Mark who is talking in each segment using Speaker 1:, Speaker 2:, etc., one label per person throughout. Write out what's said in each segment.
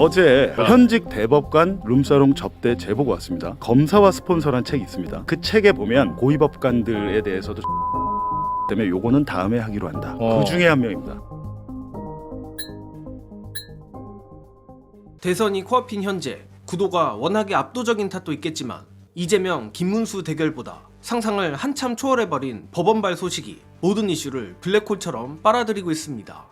Speaker 1: 어제 현직 대법관 룸사롱 접대 제보가 왔습니다. 검사와 스폰서란 책이 있습니다. 그 책에 보면 고위법관들에 대해서도 때문에 요거는 다음에 하기로 한다. 그 중에 한 명입니다.
Speaker 2: 대선이 코앞인 현재 구도가 워낙에 압도적인 탓도 있겠지만 이재명, 김문수 대결보다 상상을 한참 초월해버린 법원발 소식이 모든 이슈를 블랙홀처럼 빨아들이고 있습니다.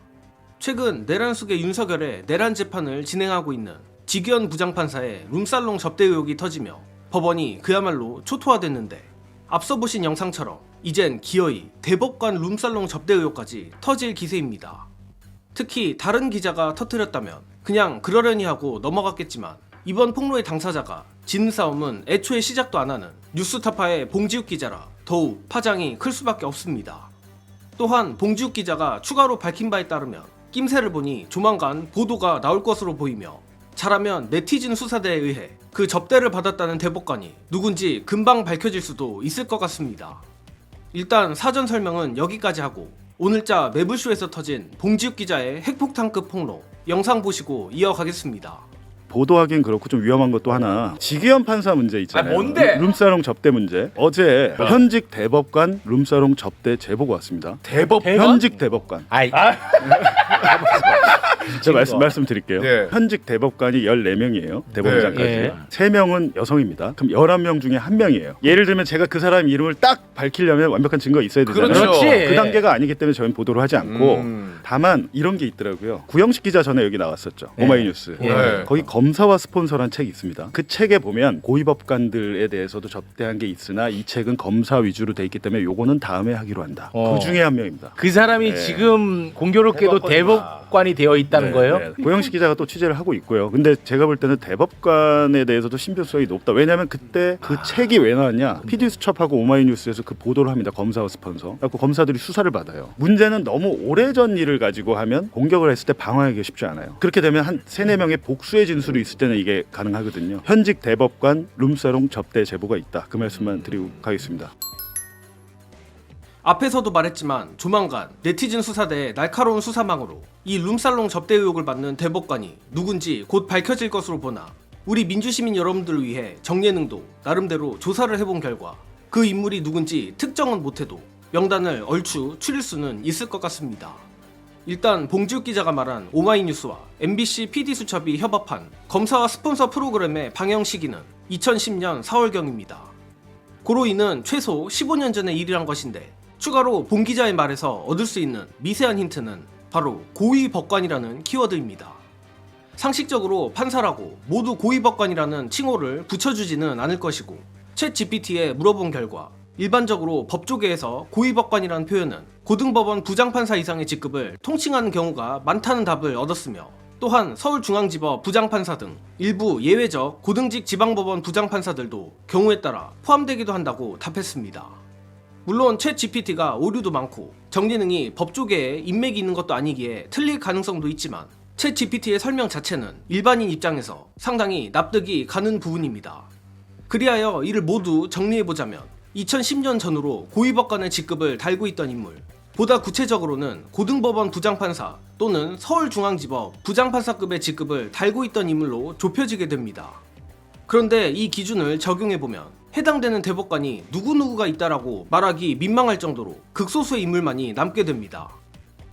Speaker 2: 최근 내란숙의 윤석열의 내란 재판을 진행하고 있는 지기현 부장판사의 룸살롱 접대 의혹이 터지며 법원이 그야말로 초토화됐는데 앞서 보신 영상처럼 이젠 기어이 대법관 룸살롱 접대 의혹까지 터질 기세입니다. 특히 다른 기자가 터뜨렸다면 그냥 그러려니 하고 넘어갔겠지만 이번 폭로의 당사자가 지는 싸움은 애초에 시작도 안 하는 뉴스타파의 봉지욱 기자라 더욱 파장이 클 수밖에 없습니다. 또한 봉지욱 기자가 추가로 밝힌 바에 따르면 낌새를 보니 조만간 보도가 나올 것으로 보이며 잘하면 네티즌 수사대에 의해 그 접대를 받았다는 대법관이 누군지 금방 밝혀질 수도 있을 것 같습니다. 일단 사전 설명은 여기까지 하고 오늘자 매불쇼에서 터진 봉지욱 기자의 핵폭탄급 폭로 영상 보시고 이어가겠습니다.
Speaker 1: 보도하긴 그렇고 좀 위험한 것도 하나, 지기현 판사 문제 있잖아요.
Speaker 3: 뭔데?
Speaker 1: 룸사롱 접대 문제. 어제 현직 대법관 룸사롱 접대 제보가 왔습니다. 현직 대법관. 제가 말씀드릴게요.
Speaker 3: 네.
Speaker 1: 현직 대법관이 14명이에요. 대법원장까지.
Speaker 3: 네.
Speaker 1: 3명은 여성입니다. 그럼 11명 중에 1명이에요. 예를 들면 제가 그 사람 이름을 딱 밝히려면 완벽한 증거가 있어야 되잖아요.
Speaker 3: 그렇죠.
Speaker 1: 그 단계가 아니기 때문에 저희는 보도를 하지 않고 다만 이런 게 있더라고요. 구영식 기자 전에 여기 나왔었죠. 오마이뉴스.
Speaker 3: 네.
Speaker 1: 거기 검사와 스폰서란 책이 있습니다. 그 책에 보면 고위법관들에 대해서도 접대한 게 있으나 이 책은 검사 위주로 돼 있기 때문에 요거는 다음에 하기로 한다. 그 중에 한 명입니다.
Speaker 4: 그 사람이 지금 공교롭게도 대법관이 되어 있다는 거예요?
Speaker 1: 고영식 기자가 또 취재를 하고 있고요. 근데 제가 볼 때는 대법관에 대해서도 신빙성이 높다. 왜냐하면 그때 그 책이 왜 나왔냐? PD수첩하고 오마이뉴스에서 그 보도를 합니다. 검사와 스폰서. 그래서 검사들이 수사를 받아요. 문제는 너무 오래전 일을 가지고 하면 공격을 했을 때 방어하기가 쉽지 않아요. 그렇게 되면 한 3-4명의 복수의 진술이 있을 때는 이게 가능하거든요. 현직 대법관 룸사롱 접대 제보가 있다. 그 말씀만 드리고 가겠습니다.
Speaker 2: 앞에서도 말했지만 조만간 네티즌 수사대의 날카로운 수사망으로 이 룸살롱 접대 의혹을 받는 대법관이 누군지 곧 밝혀질 것으로 보나 우리 민주시민 여러분들을 위해 정예능도 나름대로 조사를 해본 결과 그 인물이 누군지 특정은 못해도 명단을 얼추 추릴 수는 있을 것 같습니다. 일단 봉지욱 기자가 말한 오마이뉴스와 MBC PD수첩이 협업한 검사와 스폰서 프로그램의 방영 시기는 2010년 4월경입니다. 고로 이는 최소 15년 전의 일이란 것인데 추가로 봉 기자의 말에서 얻을 수 있는 미세한 힌트는 바로 고위법관이라는 키워드입니다. 상식적으로 판사라고 모두 고위법관이라는 칭호를 붙여주지는 않을 것이고 챗 GPT에 물어본 결과 일반적으로 법조계에서 고위법관이라는 표현은 고등법원 부장판사 이상의 직급을 통칭하는 경우가 많다는 답을 얻었으며 또한 서울중앙지법 부장판사 등 일부 예외적 고등직 지방법원 부장판사들도 경우에 따라 포함되기도 한다고 답했습니다. 물론 챗 GPT가 오류도 많고 정예능이 법조계에 인맥이 있는 것도 아니기에 틀릴 가능성도 있지만 챗 GPT의 설명 자체는 일반인 입장에서 상당히 납득이 가는 부분입니다. 그리하여 이를 모두 정리해보자면 2010년 전후로 고위법관의 직급을 달고 있던 인물, 보다 구체적으로는 고등법원 부장판사 또는 서울중앙지법 부장판사급의 직급을 달고 있던 인물로 좁혀지게 됩니다. 그런데 이 기준을 적용해보면 해당되는 대법관이 누구누구가 있다라고 말하기 민망할 정도로 극소수의 인물만이 남게 됩니다.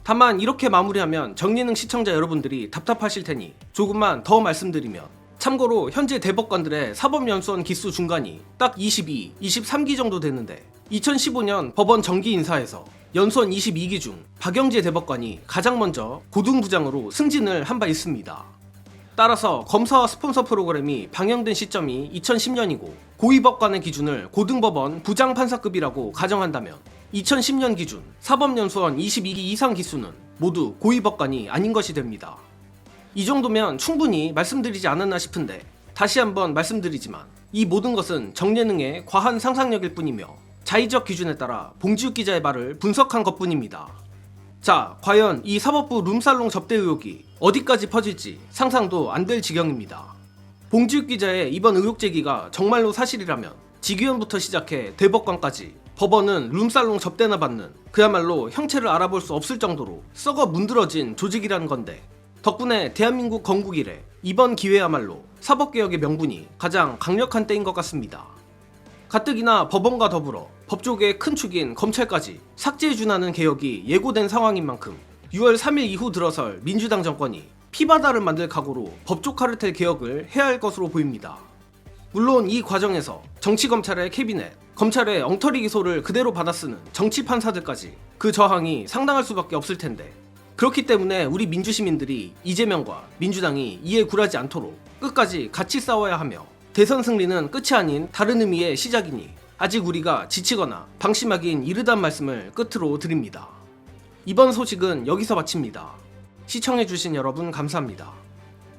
Speaker 2: 다만 이렇게 마무리하면 정예능 시청자 여러분들이 답답하실 테니 조금만 더 말씀드리면 참고로 현재 대법관들의 사법연수원 기수 중간이 딱 22, 23기 정도 되는데 2015년 법원 정기 인사에서 연수원 22기 중 박영재 대법관이 가장 먼저 고등부장으로 승진을 한 바 있습니다. 따라서 검사와 스폰서 프로그램이 방영된 시점이 2010년이고 고위법관의 기준을 고등법원 부장판사급이라고 가정한다면 2010년 기준 사법연수원 22기 이상 기수는 모두 고위법관이 아닌 것이 됩니다. 이 정도면 충분히 말씀드리지 않았나 싶은데 다시 한번 말씀드리지만 이 모든 것은 정예능의 과한 상상력일 뿐이며 자의적 기준에 따라 봉지욱 기자의 말을 분석한 것뿐입니다. 자, 과연 이 사법부 룸살롱 접대 의혹이 어디까지 퍼질지 상상도 안 될 지경입니다. 봉지욱 기자의 이번 의혹 제기가 정말로 사실이라면 지기현부터 시작해 대법관까지 법원은 룸살롱 접대나 받는 그야말로 형체를 알아볼 수 없을 정도로 썩어 문드러진 조직이라는 건데 덕분에 대한민국 건국 이래 이번 기회야말로 사법개혁의 명분이 가장 강력한 때인 것 같습니다. 가뜩이나 법원과 더불어 법조계의 큰 축인 검찰까지 삭제해준다는 개혁이 예고된 상황인 만큼 6월 3일 이후 들어설 민주당 정권이 피바다를 만들 각오로 법조 카르텔 개혁을 해야 할 것으로 보입니다. 물론 이 과정에서 정치검찰의 캐비넷, 검찰의 엉터리 기소를 그대로 받아쓰는 정치 판사들까지 그 저항이 상당할 수밖에 없을 텐데, 그렇기 때문에 우리 민주시민들이 이재명과 민주당이 이에 굴하지 않도록 끝까지 같이 싸워야 하며, 대선 승리는 끝이 아닌 다른 의미의 시작이니 아직 우리가 지치거나 방심하긴 이르단 말씀을 끝으로 드립니다. 이번 소식은 여기서 마칩니다. 시청해주신 여러분 감사합니다.